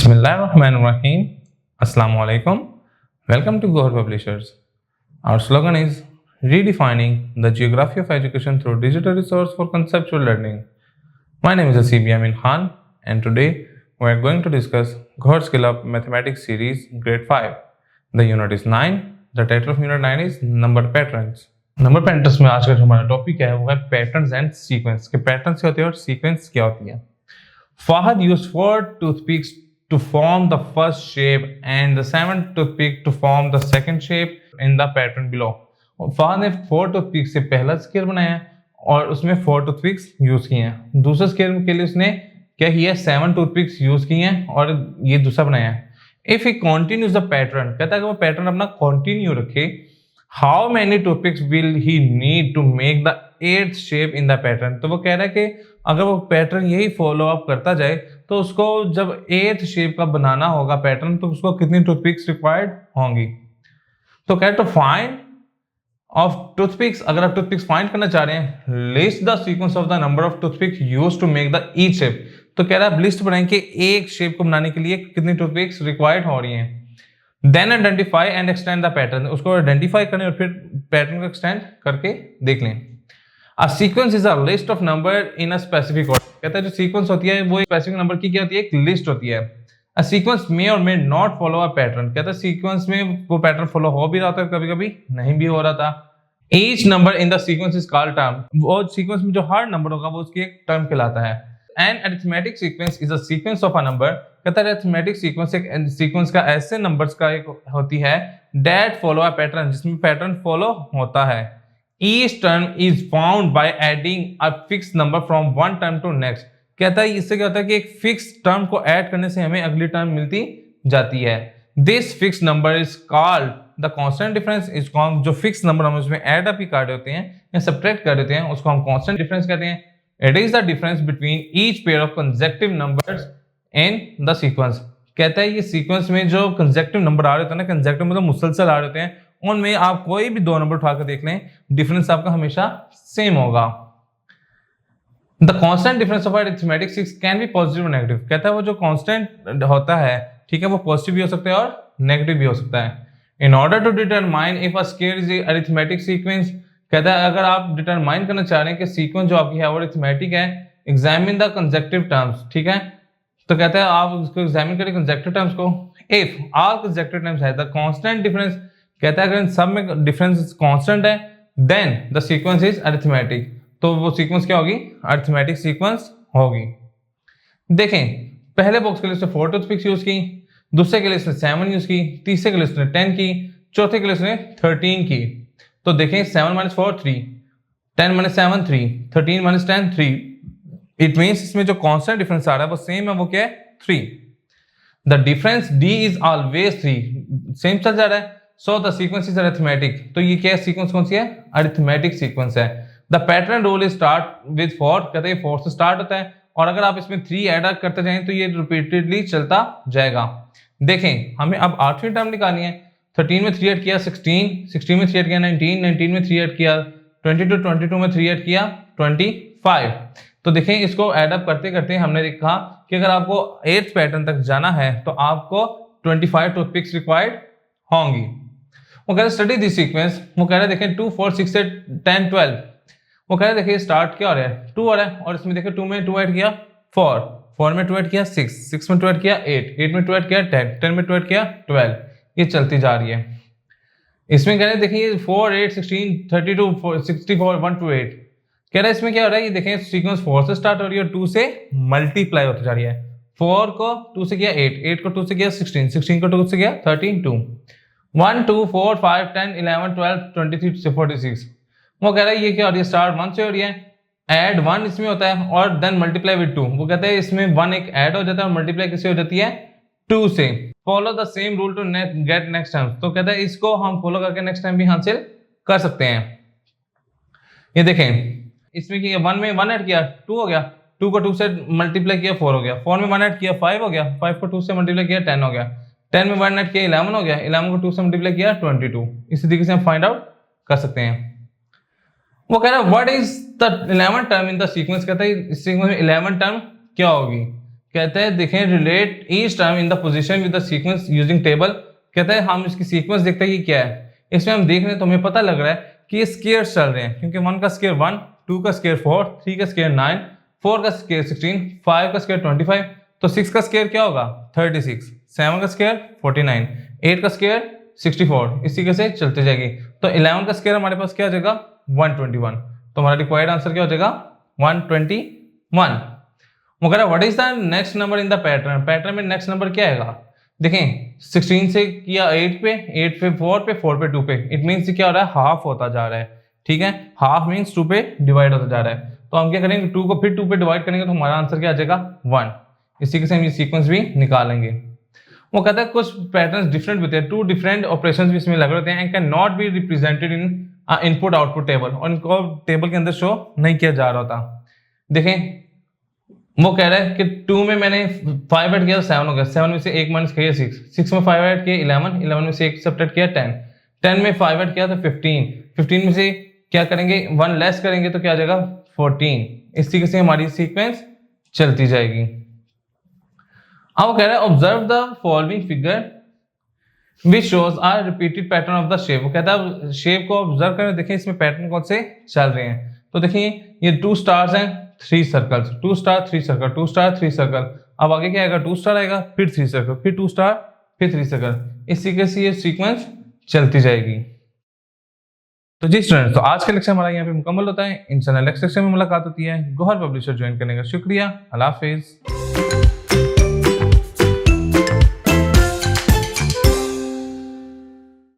Bismillahirrahmanirrahim. Assalamu alaikum. Welcome to Gohar Publishers. Our slogan is redefining the geography of education through digital resource for conceptual learning. My name is Asib Yamin Khan and today we are going to discuss Gohar Skill Up Mathematics Series Grade 5. The unit is 9. The title of unit 9 is Number Patterns. Number patterns में आज का जो हमारा topic है वो है patterns and sequence के patterns क्या होते हैं और सीक्वेंस क्या होती है. Fahad used 4 toothpicks to form the first shape and the 7th toothpick to form the second shape in the pattern below. Fahad ने 4 toothpicks से पहला स्केल बनाया है और उसमें 4 toothpicks यूज किए हैं. दूसरे स्केल के लिए उसने क्या किया, 7 toothpicks यूज किए हैं और ये दूसरा बनाया है. If he continues the pattern, कहता है कि वो पैटर्न अपना कंटिन्यू रखे, how many toothpicks will he need to make the 8th shape in the pattern. तो वो कह रहा है कि अगर वो पैटर्न यही फॉलो अप करता जाए तो उसको जब 8th शेप का बनाना होगा पैटर्न तो उसको कितनी टूथपिक्स रिक्वायर्ड होंगी. तो कह रहे तो फाइंड ऑफ टूथपिक्स, अगर आप टूथपिक्स फाइंड करना चाह रहे हैं, list the sequence of the number of toothpicks used to make the each shape. तो कह रहा है लिस्ट बनाएं कि एक शेप को बनाने के लिए कितनी टूथपिक्स रिक्वायर्ड हो रही हैं. Then identify and extend the pattern, उसको आइडेंटिफाई करें और फिर पैटर्न को एक्सटेंड करके देख लें. A sequence is a list of number in a specific order. कहता है जो सीक्वेंस होती है वो स्पेसिफिक नंबर की क्या होती है, एक लिस्ट होती है. A sequence may or may not follow a pattern. कहता है सीक्वेंस में वो पैटर्न फॉलो हो भी रहा था, कभी कभी नहीं भी हो रहा था. Each number in the sequence is called term. वो सीक्वेंस में जो हर नंबर होगा वो उसकी एक टर्म कहलाता है. An arithmetic sequence is a sequence of a number. कहता है arithmetic sequence एक सीक्वेंस का ऐसे नंबर्स का एक होती है that follow a pattern, जिसमें पैटर्न फॉलो होता है. Each term is found by adding a fixed number from one term to next. कहता है इससे क्या होता है कि एक फिक्स टर्म को ऐड करने से हमें अगली टर्म मिलती जाती है. This fixed number is called the constant difference. इसको हम जो फिक्स नंबर हम उसमें ऐड अप ही कर रहे होते हैं या सब्ट्रैक्ट कर देते हैं उसको हम constant difference कहते हैं. It is the difference between each pair of consecutive numbers in the sequence. कहता है ये सीक्वेंस में जो कंसेक्टिव नंबर आ रहे होते हैं ना, कंसेक्टिव मतलब मुसलसल आ रहे होते हैं, उनमें आप कोई भी दो नंबर उठाकर देख लें, डिफरेंस आपका हमेशा सेम होगा. The constant difference of arithmetic six can be positive और नेगेटिव. कहता है वो जो कांस्टेंट होता है, ठीक है, वो पॉजिटिव भी हो सकता है और नेगेटिव भी हो सकता है. In order to determine if a scale is arithmetic sequence, कहता है अगर आप डिटरमाइन करना चाह रहे हैं कि सीक्वेंस जो आपकी है वो अरिथमेटिक है, एग्जामिन द कंसेक्टिव टर्म्स. ठीक है, तो कहता है आप उसको एग्जामिन करें कंसेक्टिव टर्म्स को. इफ ऑल कंसेक्टिव टर्म्स है द कांस्टेंट डिफरेंस, कहता है अगर इन सब में डिफरेंस कांस्टेंट है then the sequence is arithmetic. तो वो सीक्वेंस क्या होगी, अरिथमेटिक सीक्वेंस होगी. देखें पहले बॉक्स के लिए उसने 4 टूथपिक्स यूज की, दूसरे के लिए उसने 7 यूज की, तीसरे के लिए उसने 10 की, चौथे के लिए उसने 13 की. तो देखें 7 - 4 3, 10 - 7 3, 13 - 10 3. इट मीन्स इसमें जो कांस्टेंट डिफरेंस आ रहा है वो सेम है, वो क्या है 3. The difference D is always 3, same चल जा रहा है. So the sequence is arithmetic. तो ये क्या सीक्वेंस कौन सी है, अरिथमेटिक सीक्वेंस है. The pattern rule is start with 4, कहते हैं 4 से स्टार्ट होता है और अगर आप इसमें 3 ऐड करते जाएं तो ये रिपीटेडली चलता जाएगा. देखें हमें अब 8वीं टर्म निकालनी है. 13 में 3 ऐड किया 16, 16 में 3 ऐड किया 19, 19 में 3 ऐड किया 22, 22 में 3 ऐड किया 25. तो देखें इसको ऐड अप करते करते हमने देखा कि अगर आपको 8th पैटर्न तक जाना है तो आपको 25 टूथपिक्स रिक्वायर्ड होंगी. वो कह रहे स्टडी दिस सीक्वेंस. वो कह रहे देखें 2 4 6 8 10 12. वो कह रहे देखिए स्टार्ट क्या हो रहा है, 2 हो रहा है और इसमें देखिए 2 में 2 ऐड किया 4, 4 में 2 ऐड किया 6, 6 में 2 ऐड किया 8, 8 में 2 ऐड किया 10, 10 में 2 ऐड किया 12. ये चलती जा रही है. इसमें कह रहे देखिए 4 8 16 32 64 1 to 8. कह रहा है इसमें क्या हो रहा है, ये देखें सीक्वेंस 4 से स्टार्ट हो रही है और 2 से मल्टीप्लाई होती जा रही है. 4 को 2 से किया 8, 8 को 2 से किया 16, 16 को 2 से किया 13 2, 1 2 4 5 10 11 12 23 से 46. वो कह रहा है ये क्या हो रही है, स्टार्ट 1 से हो रही है, ऐड 1 इसमें होता है और देन मल्टीप्लाई विद 2. वो कहते हैं इसमें 1 एक ऐड हो जाता है और मल्टीप्लाई किससे हो जाती है 2 से. Follow the same rule to get next time. तो कहता है इसको हम फॉलो करके नेक्स्ट टाइम भी हासिल कर सकते हैं. ये देखें इसमें कि 1 में 1 ऐड किया 2 हो गया, 2 को 2 से मल्टीप्लाई किया 4 हो गया, 4 में 1 ऐड किया 5 हो गया, 5 को 2 से मल्टीप्लाई किया 10 हो गया, 10 में 1 ऐड किया 11 हो गया, 11 को 2 से मल्टीप्लाई किया 22. इसी तरीके से हम फाइंड आउट कर सकते हैं. वो कह रहा है what is the 11th term in the sequence. कहता है इस सीक्वेंस में 11th टर्म क्या होगी. कहते हैं देखें relate each term in the position with the sequence using table. कहते हैं हम इसकी सीक्वेंस देखते हैं कि क्या है। इसमें हम देख रहे हैं तो हमें पता लग रहा है कि ये स्केयर्स चल रहे हैं, क्योंकि 1 का स्केयर 1, 2 का स्केयर 4, 3 का स्केयर 9, 4 का स्केयर 16, 5 का स्केयर 25, तो 6 का स्केयर क्या होगा 36, 7 का स्केयर 49, 8 का स्केयर 64, इस तरीके से चलते जाएगी। तो 11 का स्केयर हमारे पास क्या आ जाएगा 121, तो हमारा रिक्वायर्ड आंसर क्या हो जाएगा 121। वो कह रहा है what is the next number in the pattern, pattern में नेक्स्ट नंबर क्या आएगा। देखें 16 से किया 8 पे, 8 पे 4 पे, 4 पे 2 पे, इट मीन्स क्या हो रहा है हाफ होता जा रहा है। ठीक है, हाफ मीन्स 2 पे डिवाइड होता जा रहा है। तो हम क्या करेंगे 2 को फिर 2 पे डिवाइड करेंगे तो हमारा आंसर क्या आ जाएगा 1। इसी के से हम ये सीक्वेंस भी निकालेंगे। वो कहता है कुछ पैटर्न्स डिफरेंट होते हैं, 2 डिफरेंट ऑपरेशंस भी इसमें लगे होते हैं and can not be represented in input output table, और इनको टेबल के अंदर शो नहीं किया जा रहा होता। देखें वो कह रहा है कि 2 में मैंने 5 ऐड किया तो 7 हो गया, 7 में से 1 माइनस किया 6, 6 में 5 ऐड किया 11, 11 में से 1 सब्ट्रैक्ट किया 10, 10 में 5 ऐड किया तो 15, 15 में से क्या करेंगे 1 लेस करेंगे तो क्या आ जाएगा 14। इस तरीके से हमारी सीक्वेंस चलती जाएगी। अब वो कह रहा है observe the following figure which shows are repeated pattern of the shape. वो कहता है शेप को ऑब्जर्व करें, देखें इसमें पैटर्न कौन से चल रहे हैं। तो देखिए ये 2 स्टार्स हैं 3 circles, 2 star 3 circle, 2 star 3 circle. अब आगे क्या आएगा 2 स्टार आएगा, फिर 3 सर्कल, फिर 2 स्टार, फिर 3 सर्कल। इस तरीके से ये सीक्वेंस चलती जाएगी। तो जी स्टूडेंट्स, तो आज का लेक्चर हमारा यहाँ पे मुकम्मल होता है। इंशाल्लाह नेक्स्ट लेक्चर में मुलाकात होती है। गौहर पब्लिशर ज्वाइन करने का शुक्रिया। अल्लाह हाफिज।